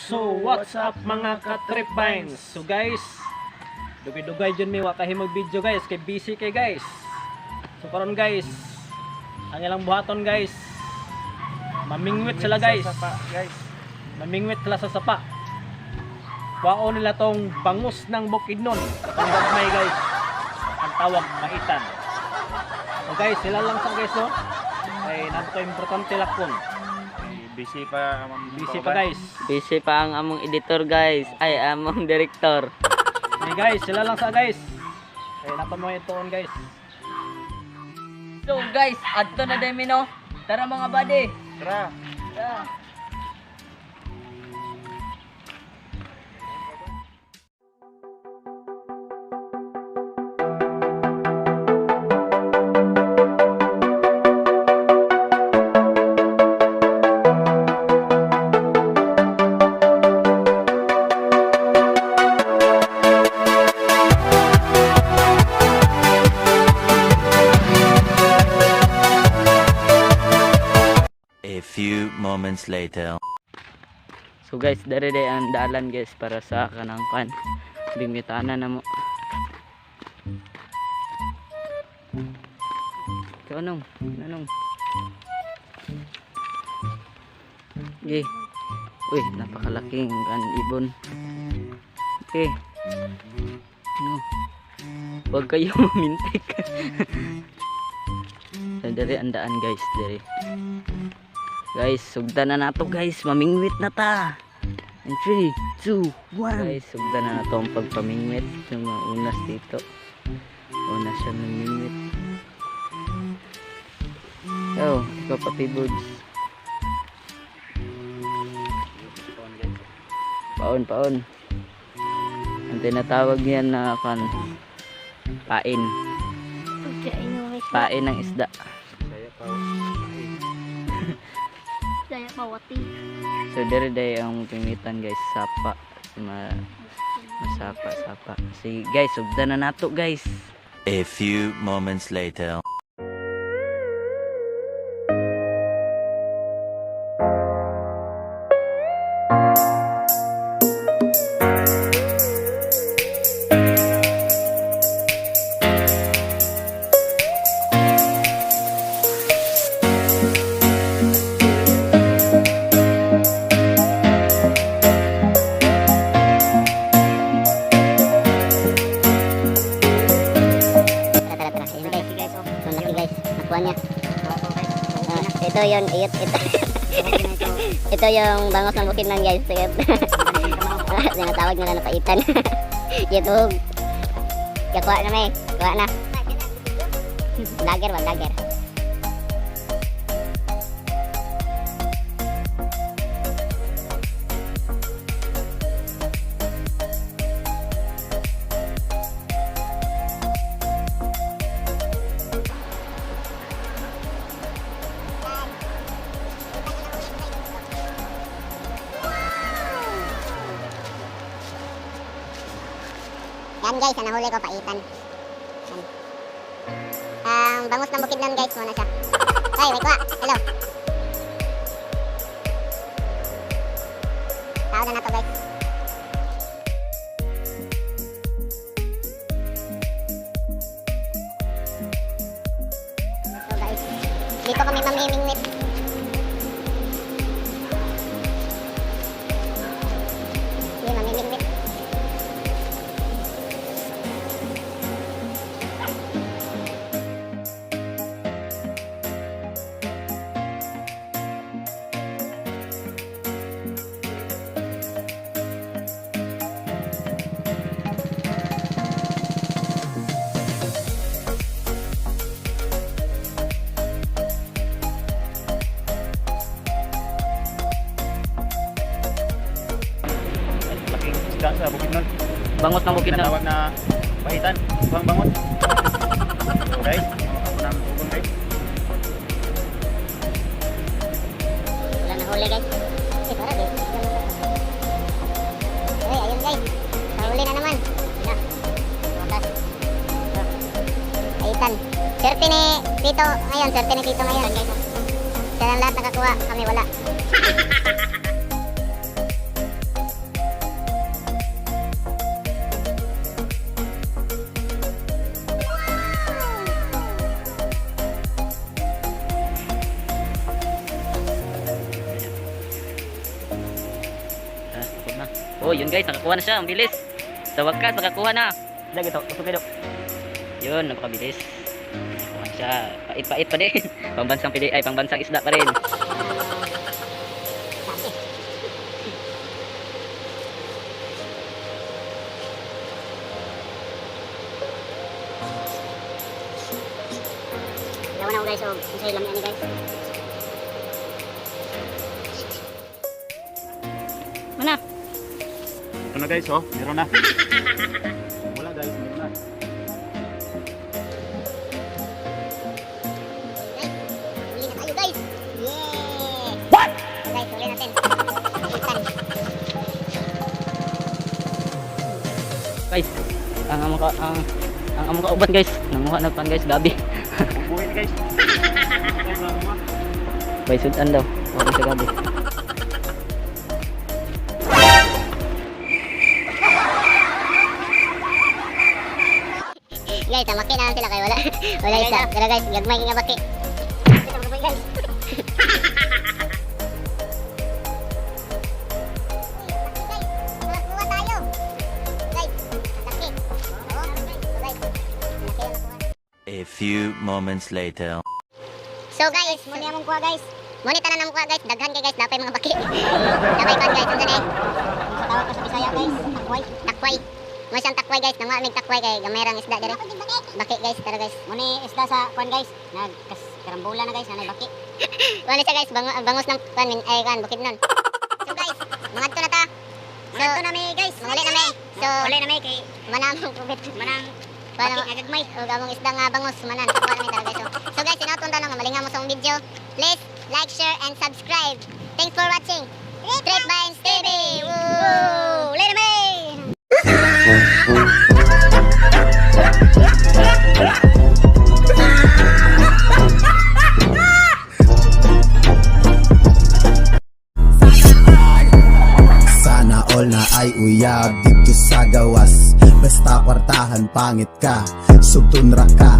So what's up mga ka-trip vines? So guys, dugay-dugay dyan may wakahi mag-video guys, kay busy kay guys. So karon guys, ang ilang buhaton guys, mamingwit sila guys. Mamingwit sila sa sapa. Wao nila tong bangus ng Bukidnon. Ang gagmay guys, ang tawag maitan. So guys, sila lang sa guys no. Ay nato importante lakon. Busy pa, Busy pa guys. Busy pa ang among editor guys. Ay, among director. Hey guys, sila lang sa guys. Ay nato mo itoon guys. So guys, adto na demi no. Tara mga buddy. Tara. Tara. A few moments later. So guys, dari day ang dalan guys para sa kanang kan. Bimitanan na mo. Ikaw anong? Anong? Okay. Uy, napakalaking kan ibon. Okay. No. Huwag kayo mamintik. Dari ang daan guys, dari. Guys, sugdan na nato guys, mamingwit na ta. And 3, 2, 1. Guys, sugdan na nato ang pagpamingwit ng mga unas dito. Una siya mamingwit. Oh, ikaw pati Buds. Paon. Ang tinatawag niyan na kan pain. Pain ng isda. Daya pawati. So dire ang pimitan guys, sapa. Masapa. Sige guys, sugdan na nato guys. A few moments later. Ito yung bangos ng Bukidnon guys. Sinatawag nila na paitan. YouTube. Kuha na may. Kuha na. Lager ba? Lager. Yan guys, ang nahuli ko paitan. Yan. Ang bangus ng Bukidnon guys, muna siya. Ay, wait, kuha. Hello. Tao na to guys. So guys, dito kami mamimingwit. Mamimingwit. Isda sa Bukidnon. Bangot ng Bukidnon. Tinatawag na pahitan. Buang bangot. So guys, ako ng bukon guys. Wala na huli guys. Para guys. Ay, ayun guys. Nahuli na naman. Na. Matas. Aitan. Swerte ni Tito ngayon. Swerte ni Tito ngayon guys. Siya lang lahat nakakuha. Kami wala. Oh, yun guys, nakakuha na siya. Ang bilis. Sa wakas, nakakuha na. Lagi to, usok kayo. Yun, napakabilis. Nakakuha na siya. Pait-pait pa din. Pambansang pili, ay pambansang isda pa rin. Yawan ako guys, o sa ilam yan guys. Mana? Ito na guys, oh. Meron na. Wala guys, meron na. Huli na tayo guys. Yeah! What? Guys, huli natin. Itan. Guys, ang among kauban guys. Nanguha na pan guys, gabi. Bubuhin guys. Bay sudan daw. Wala sa gabi. Guys, tamaki na lang sila kay wala. Wala isa. Pero guys, gagmay nga baki. Ito mo guys. Nakakuha tayo. Guys, laki. Oo, guys. Laki ang nakuha. A few moments later. So guys, muna yung kuha guys. Muna tanan ang kuha guys. Daghan kay guys, dapay mga baki. Dapay kan guys, unsa ni? Tawag ko sa Bisaya guys, takway. Takway. Mo siyang takway guys, nang mig takway kay gamerang isda dire. Baki guys, tara guys. Muna isda sa kuan guys. Karambola na guys, nanay baki. Muna siya guys, bangos ng kuan ay kuan bukid nun. So guys, mangadto na ta. Mangadto na mi guys. Manguli na mi. So uli na mi kay manang kubit, manang baki agagmay. O gamong isda nga bangos manan. Kuha na mi tara guys. So guys, sinatun ta nang malinga mo sa video. Please like, share, and subscribe. Thanks for watching. Trip Vines TV. Woo! Later, man! Sana all na ay uyab dito sa gawas. Basta kwartahan pangit ka, sugtun ra ka.